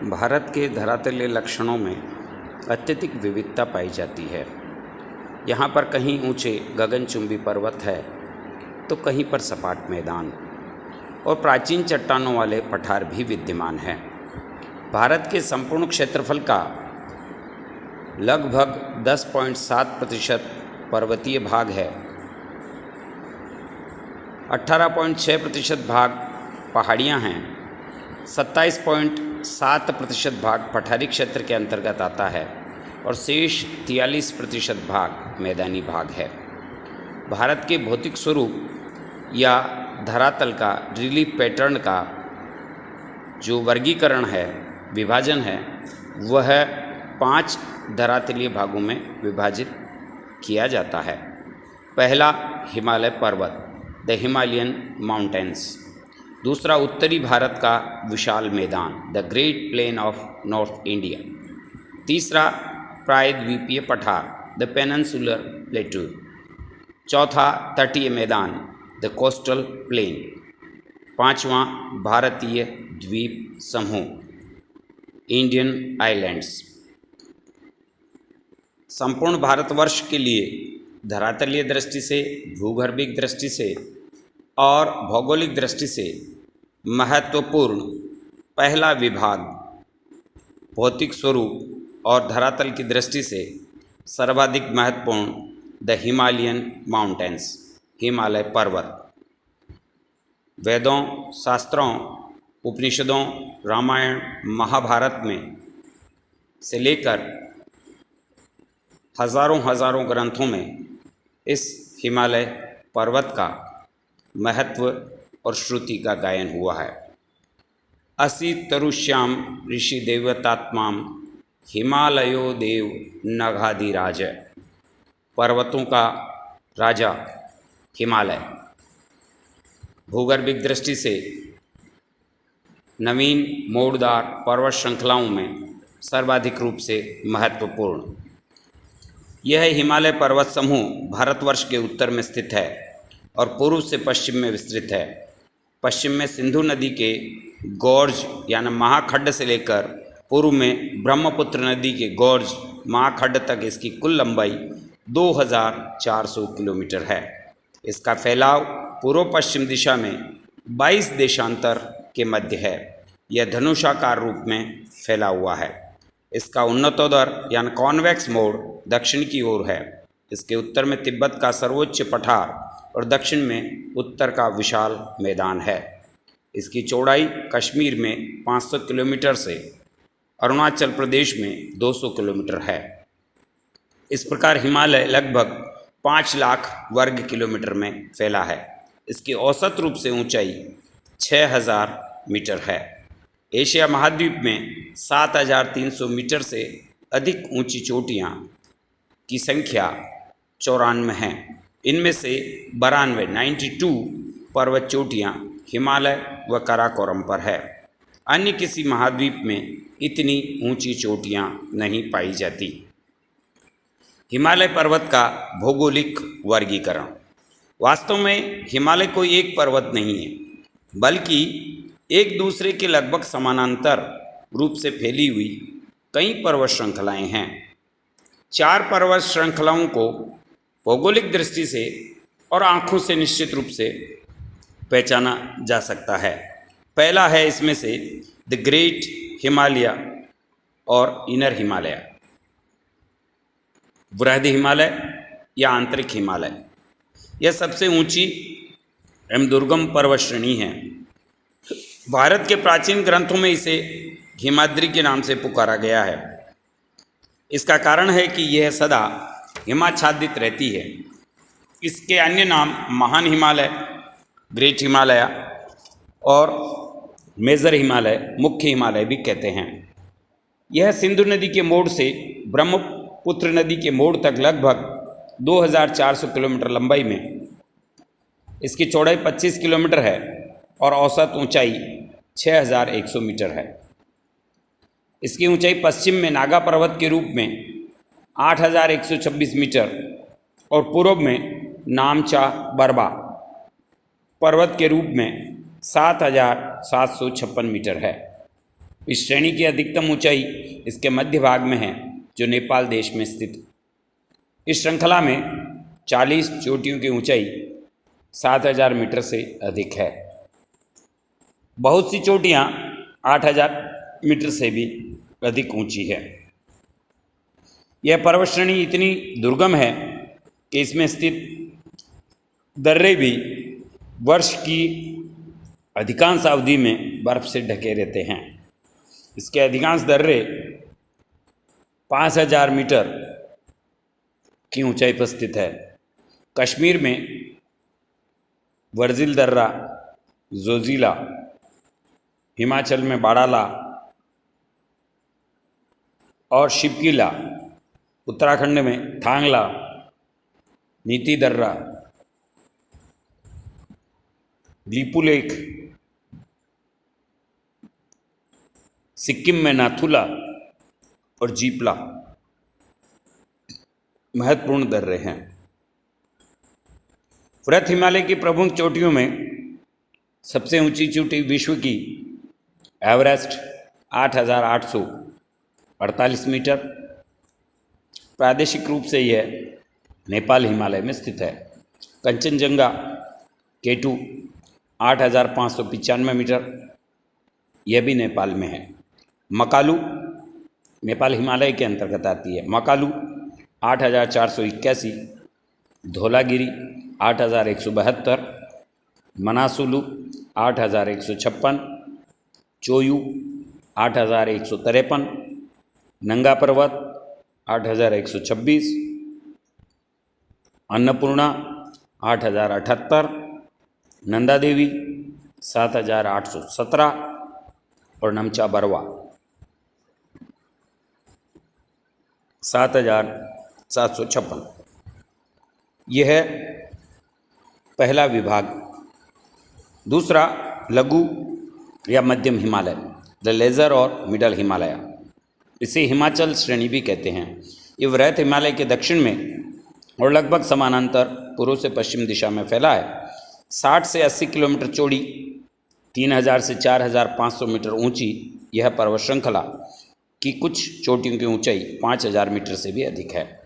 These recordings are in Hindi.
भारत के धरातलीय लक्षणों में अत्यधिक विविधता पाई जाती है। यहाँ पर कहीं ऊंचे गगनचुंबी पर्वत है तो कहीं पर सपाट मैदान और प्राचीन चट्टानों वाले पठार भी विद्यमान हैं। भारत के संपूर्ण क्षेत्रफल का लगभग 10.7% पर्वतीय भाग है, 18.6% भाग पहाड़ियाँ हैं, 27.7% भाग पठारी क्षेत्र के अंतर्गत आता है और शेष 43% भाग मैदानी भाग है। भारत के भौतिक स्वरूप या धरातल का रिलीफ पैटर्न का जो वर्गीकरण है, विभाजन है, वह 5 धरातलीय भागों में विभाजित किया जाता है। पहला हिमालय पर्वत, द हिमालयन माउंटेन्स। दूसरा उत्तरी भारत का विशाल मैदान, the great plain of north India. तीसरा प्रायद्वीपीय पठार, द पेनिनसुलर प्लेटू। चौथा तटीय मैदान, द कोस्टल प्लेन। पांचवा भारतीय द्वीप समूह, इंडियन आइलैंड्स। संपूर्ण भारतवर्ष के लिए धरातलीय दृष्टि से, भूगर्भिक दृष्टि से और भौगोलिक दृष्टि से महत्वपूर्ण पहला विभाग, भौतिक स्वरूप और धरातल की दृष्टि से सर्वाधिक महत्वपूर्ण, द हिमालयन माउंटेन्स, हिमालय पर्वत। वेदों, शास्त्रों, उपनिषदों, रामायण, महाभारत में से लेकर हजारों ग्रंथों में इस हिमालय पर्वत का महत्व और श्रुति का गायन हुआ है। असि तरुश्याम ऋषि देवतात्माम हिमालयो देव नगाधिराज। पर्वतों का राजा हिमालय भूगर्भिक दृष्टि से नवीन मोड़दार पर्वत श्रृंखलाओं में सर्वाधिक रूप से महत्वपूर्ण। यह हिमालय पर्वत समूह भारतवर्ष के उत्तर में स्थित है और पूर्व से पश्चिम में विस्तृत है। पश्चिम में सिंधु नदी के गॉर्ज यानी महाखड्ड से लेकर पूर्व में ब्रह्मपुत्र नदी के गॉर्ज महाखड्ड तक इसकी कुल लंबाई 2400 किलोमीटर है। इसका फैलाव पूर्व पश्चिम दिशा में 22 देशांतर के मध्य है। यह धनुषाकार रूप में फैला हुआ है। इसका उन्नतोदर यानी कॉन्वेक्स मोड दक्षिण की ओर है। इसके उत्तर में तिब्बत का सर्वोच्च पठार और दक्षिण में उत्तर का विशाल मैदान है। इसकी चौड़ाई कश्मीर में 500 किलोमीटर से अरुणाचल प्रदेश में 200 किलोमीटर है। इस प्रकार हिमालय लगभग 5 लाख वर्ग किलोमीटर में फैला है। इसकी औसत रूप से ऊंचाई 6000 मीटर है। एशिया महाद्वीप में 7300 मीटर से अधिक ऊंची चोटियां की संख्या 94 हैं। इनमें से 92 पर्वत चोटियाँ हिमालय व काराकोरम पर है। अन्य किसी महाद्वीप में इतनी ऊंची चोटियाँ नहीं पाई जाती। हिमालय पर्वत का भौगोलिक वर्गीकरण। वास्तव में हिमालय कोई एक पर्वत नहीं है, बल्कि एक दूसरे के लगभग समानांतर रूप से फैली हुई कई पर्वत श्रृंखलाएं हैं। 4 पर्वत श्रृंखलाओं को भौगोलिक दृष्टि से और आँखों से निश्चित रूप से पहचाना जा सकता है। पहला है इसमें से द ग्रेट हिमालय और इनर हिमालय, बृहद हिमालय या आंतरिक हिमालय। यह सबसे ऊंची एवं दुर्गम पर्वत श्रेणी है। भारत के प्राचीन ग्रंथों में इसे हिमाद्री के नाम से पुकारा गया है। इसका कारण है कि यह सदा हिमाच्छादित रहती है। इसके अन्य नाम महान हिमालय, ग्रेट हिमालय और मेजर हिमालय, मुख्य हिमालय भी कहते हैं। यह सिंधु नदी के मोड़ से ब्रह्मपुत्र नदी के मोड़ तक लगभग 2400 किलोमीटर लंबाई में, इसकी चौड़ाई 25 किलोमीटर है और औसत ऊंचाई 6100 मीटर है। इसकी ऊंचाई पश्चिम में नागा पर्वत के रूप में 8126 मीटर और पूर्व में नामचा बरबा पर्वत के रूप में 7756 मीटर है। इस श्रेणी की अधिकतम ऊंचाई इसके मध्य भाग में है, जो नेपाल देश में स्थित। इस श्रृंखला में 40 चोटियों की ऊंचाई 7000 मीटर से अधिक है। बहुत सी चोटियां 8000 मीटर से भी अधिक ऊंची है। यह पर्वत श्रेणी इतनी दुर्गम है कि इसमें स्थित दर्रे भी वर्ष की अधिकांश अवधि में बर्फ से ढके रहते हैं। इसके अधिकांश दर्रे 5000 मीटर की ऊंचाई पर स्थित है। कश्मीर में वर्जिल दर्रा, जोजिला, हिमाचल में बाड़ाला और शिवकीला, उत्तराखंड में थांगला, नीति दर्रा, लिपुलेख, सिक्किम में नाथुला और जीपला महत्वपूर्ण दर्रे हैं। वृहत हिमालय की प्रमुख चोटियों में सबसे ऊंची चोटी विश्व की एवरेस्ट 8848 मीटर। प्रादेशिक रूप से यह नेपाल हिमालय में स्थित है। कंचनजंगा K2 8595 मीटर, यह भी नेपाल में है। मकालू नेपाल हिमालय के अंतर्गत आती है। मकालू 8481, धौलागिरी 8172, मनासुलू 8156, चोयू 8153, नंगा पर्वत 8126, अन्नपूर्णा 8078, नंदा देवी 7817 और नमचा बरवा 7756। यह है पहला विभाग। दूसरा लघु या मध्यम हिमालय, द लेजर और मिडल हिमालय, इसे हिमाचल श्रेणी भी कहते हैं। ये वृहत हिमालय के दक्षिण में और लगभग समानांतर पूर्व से पश्चिम दिशा में फैला है। 60 से 80 किलोमीटर चौड़ी, 3000 से 4500 मीटर ऊंची यह पर्वत श्रृंखला की कुछ चोटियों की ऊंचाई 5000 मीटर से भी अधिक है।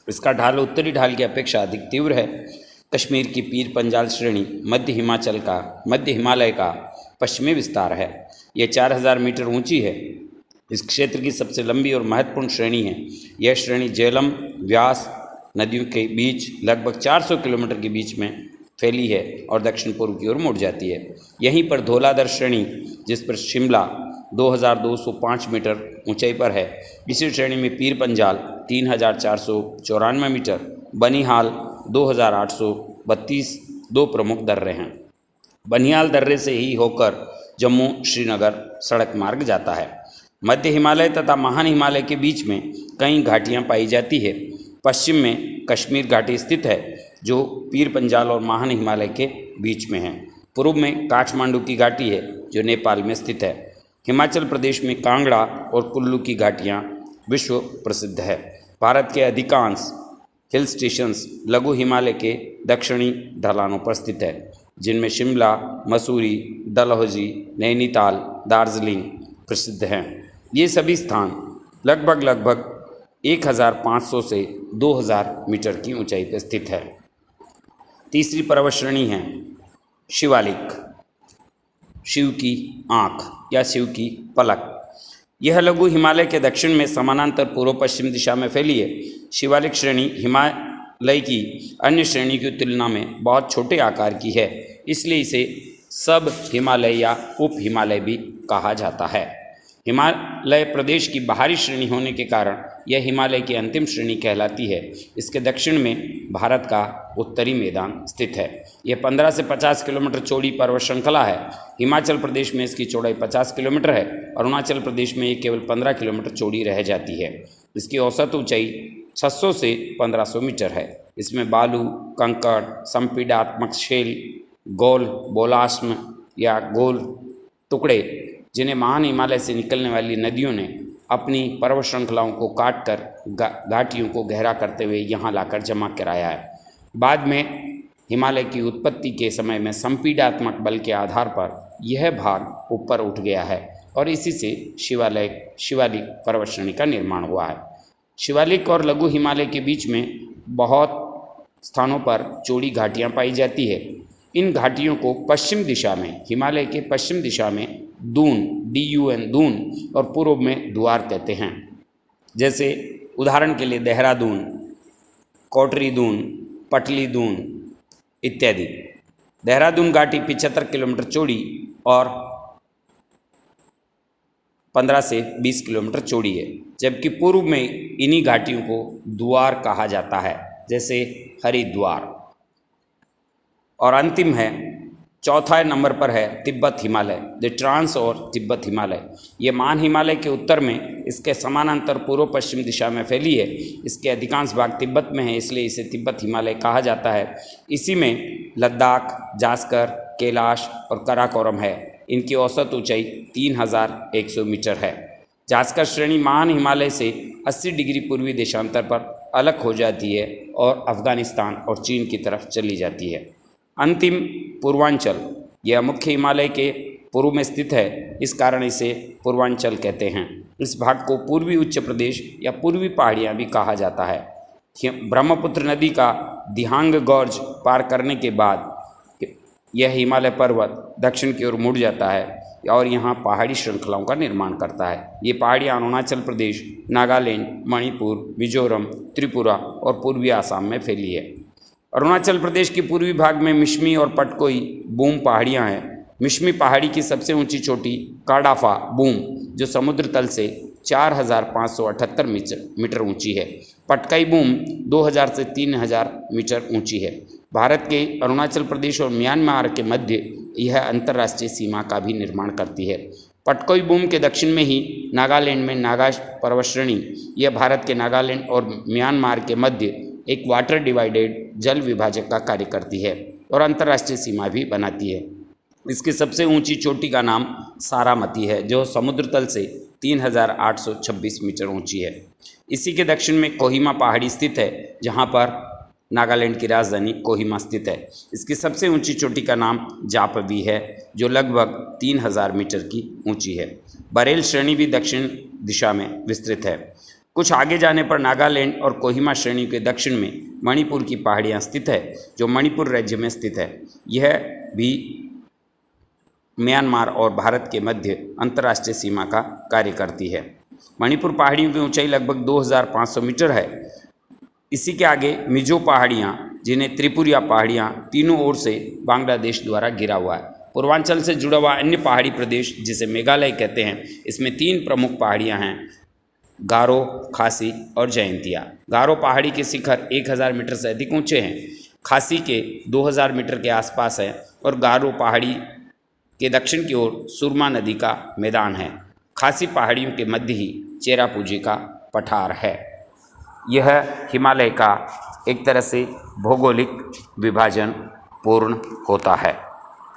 इसका ढाल उत्तरी ढाल की अपेक्षा अधिक तीव्र है। कश्मीर की पीर पंजाल श्रेणी मध्य हिमालय का पश्चिमी विस्तार है। यह 4000 मीटर ऊंची है। इस क्षेत्र की सबसे लंबी और महत्वपूर्ण श्रेणी है। यह श्रेणी झेलम, व्यास नदियों के बीच लगभग 400 किलोमीटर के बीच में फैली है और दक्षिण पूर्व की ओर मुड़ जाती है। यहीं पर धौलाधर श्रेणी, जिस पर शिमला 2205 मीटर ऊंचाई पर है। इसी श्रेणी में पीर पंजाल 3494 मीटर, बनिहाल 2832 दो प्रमुख दर्रे हैं। बनिहाल दर्रे से ही होकर जम्मू श्रीनगर सड़क मार्ग जाता है। मध्य हिमालय तथा महान हिमालय के बीच में कई घाटियां पाई जाती है। पश्चिम में कश्मीर घाटी स्थित है, जो पीर पंजाल और महान हिमालय के बीच में है। पूर्व में काठमांडू की घाटी है, जो नेपाल में स्थित है। हिमाचल प्रदेश में कांगड़ा और कुल्लू की घाटियाँ विश्व प्रसिद्ध है। भारत के अधिकांश हिल स्टेशंस लघु हिमालय के दक्षिणी ढलानों पर स्थित है, जिनमें शिमला, मसूरी, डलहौजी, नैनीताल, दार्जिलिंग प्रसिद्ध हैं। ये सभी स्थान लगभग 1500 से 2000 मीटर की ऊंचाई पर स्थित है। तीसरी पर्वत श्रेणी है शिवालिक, शिव की आँख या शिव की पलक। यह लघु हिमालय के दक्षिण में समानांतर पूर्व पश्चिम दिशा में फैली है। शिवालिक श्रेणी हिमालय की अन्य श्रेणी की तुलना में बहुत छोटे आकार की है, इसलिए इसे सब हिमालय या उप हिमालय भी कहा जाता है। हिमालय प्रदेश की बाहरी श्रेणी होने के कारण यह हिमालय की अंतिम श्रेणी कहलाती है। इसके दक्षिण में भारत का उत्तरी मैदान स्थित है। यह 15 से 50 किलोमीटर चौड़ी पर्वत श्रृंखला है। हिमाचल प्रदेश में इसकी चौड़ाई 50 किलोमीटर है। अरुणाचल प्रदेश में ये केवल 15 किलोमीटर चौड़ी रह जाती है। इसकी औसत ऊंचाई 600 से 1500 मीटर है। इसमें बालू, कंकड़, संपीड़ात्मक शेल, गोल बोलाश्म या गोल टुकड़े, जिन्हें महान हिमालय से निकलने वाली नदियों ने अपनी पर्वत श्रृंखलाओं को काट कर घाटियों को गहरा करते हुए यहाँ लाकर जमा कराया है। बाद में हिमालय की उत्पत्ति के समय में संपीड़ात्मक बल के आधार पर यह भाग ऊपर उठ गया है और इसी से शिवालिक पर्वत श्रेणी का निर्माण हुआ है। शिवालिक और लघु हिमालय के बीच में बहुत स्थानों पर चौड़ी घाटियाँ पाई जाती है। इन घाटियों को पश्चिम दिशा में, हिमालय के पश्चिम दिशा में दून, DUN दून, और पूर्व में द्वार कहते हैं। जैसे उदाहरण के लिए देहरादून, कोटरी दून, पटली दून इत्यादि। देहरादून घाटी 75 किलोमीटर चौड़ी और 15 से 20 किलोमीटर चौड़ी है, जबकि पूर्व में इन्हीं घाटियों को द्वार कहा जाता है, जैसे हरिद्वार। और अंतिम है, चौथा नंबर पर है तिब्बत हिमालय, द ट्रांस और तिब्बत हिमालय। ये मान हिमालय के उत्तर में इसके समानांतर पूर्व पश्चिम दिशा में फैली है। इसके अधिकांश भाग तिब्बत में है, इसलिए इसे तिब्बत हिमालय कहा जाता है। इसी में लद्दाख, जास्कर, कैलाश और काराकोरम है। इनकी औसत ऊंचाई 3100 मीटर है। जास्कर श्रेणी मान हिमालय से 80 डिग्री पूर्वी देशांतर पर अलग हो जाती है और अफगानिस्तान और चीन की तरफ चली जाती है। अंतिम पूर्वांचल, यह मुख्य हिमालय के पूर्व में स्थित है, इस कारण इसे पूर्वांचल कहते हैं। इस भाग को पूर्वी उच्च प्रदेश या पूर्वी पहाड़ियाँ भी कहा जाता है। ब्रह्मपुत्र नदी का दिहांग गॉर्ज पार करने के बाद यह हिमालय पर्वत दक्षिण की ओर मुड़ जाता है और यहाँ पहाड़ी श्रृंखलाओं का निर्माण करता है। ये पहाड़ियाँ अरुणाचल प्रदेश, नागालैंड, मणिपुर, मिजोरम, त्रिपुरा और पूर्वी आसाम में फैली है। अरुणाचल प्रदेश के पूर्वी भाग में मिश्मी और पटकोई बूम पहाड़ियाँ हैं। मिश्मी पहाड़ी की सबसे ऊंची चोटी काडाफा बूम, जो समुद्र तल से 4578 मीटर ऊंची है। पटकाई बूम 2000 से 3000 मीटर ऊंची है। भारत के अरुणाचल प्रदेश और म्यांमार के मध्य यह अंतर्राष्ट्रीय सीमा का भी निर्माण करती है। पटकोई बूम के दक्षिण में ही नागालैंड में नागा पर्वत श्रेणी, यह भारत के नागालैंड और म्यांमार के मध्य एक वाटर डिवाइडेड जल विभाजक का कार्य करती है और अंतर्राष्ट्रीय सीमा भी बनाती है। इसकी सबसे ऊंची चोटी का नाम सारामती है, जो समुद्र तल से 3826 मीटर ऊंची है। इसी के दक्षिण में कोहिमा पहाड़ी स्थित है, जहां पर नागालैंड की राजधानी कोहिमा स्थित है। इसकी सबसे ऊंची चोटी का नाम जापवी है, जो लगभग 3000 मीटर की ऊंची है। बरेल श्रेणी भी दक्षिण दिशा में विस्तृत है। कुछ आगे जाने पर नागालैंड और कोहिमा श्रेणी के दक्षिण में मणिपुर की पहाड़ियाँ स्थित है, जो मणिपुर राज्य में स्थित है। यह भी म्यांमार और भारत के मध्य अंतर्राष्ट्रीय सीमा का कार्य करती है। मणिपुर पहाड़ियों की ऊंचाई लगभग 2500 मीटर है। इसी के आगे मिजो पहाड़ियाँ, जिन्हें त्रिपुरिया पहाड़ियाँ, तीनों ओर से बांग्लादेश द्वारा घिरा हुआ है। पूर्वांचल से जुड़ा हुआ अन्य पहाड़ी प्रदेश, जिसे मेघालय कहते हैं, इसमें 3 प्रमुख पहाड़ियाँ हैं, गारो, खासी और जयंतिया। गारो पहाड़ी के शिखर 1000 मीटर से अधिक ऊंचे हैं, खासी के 2000 मीटर के आसपास है और गारो पहाड़ी के दक्षिण की ओर सुरमा नदी का मैदान है। खासी पहाड़ियों के मध्य ही चेरापूंजी का पठार है। यह हिमालय का एक तरह से भौगोलिक विभाजन पूर्ण होता है।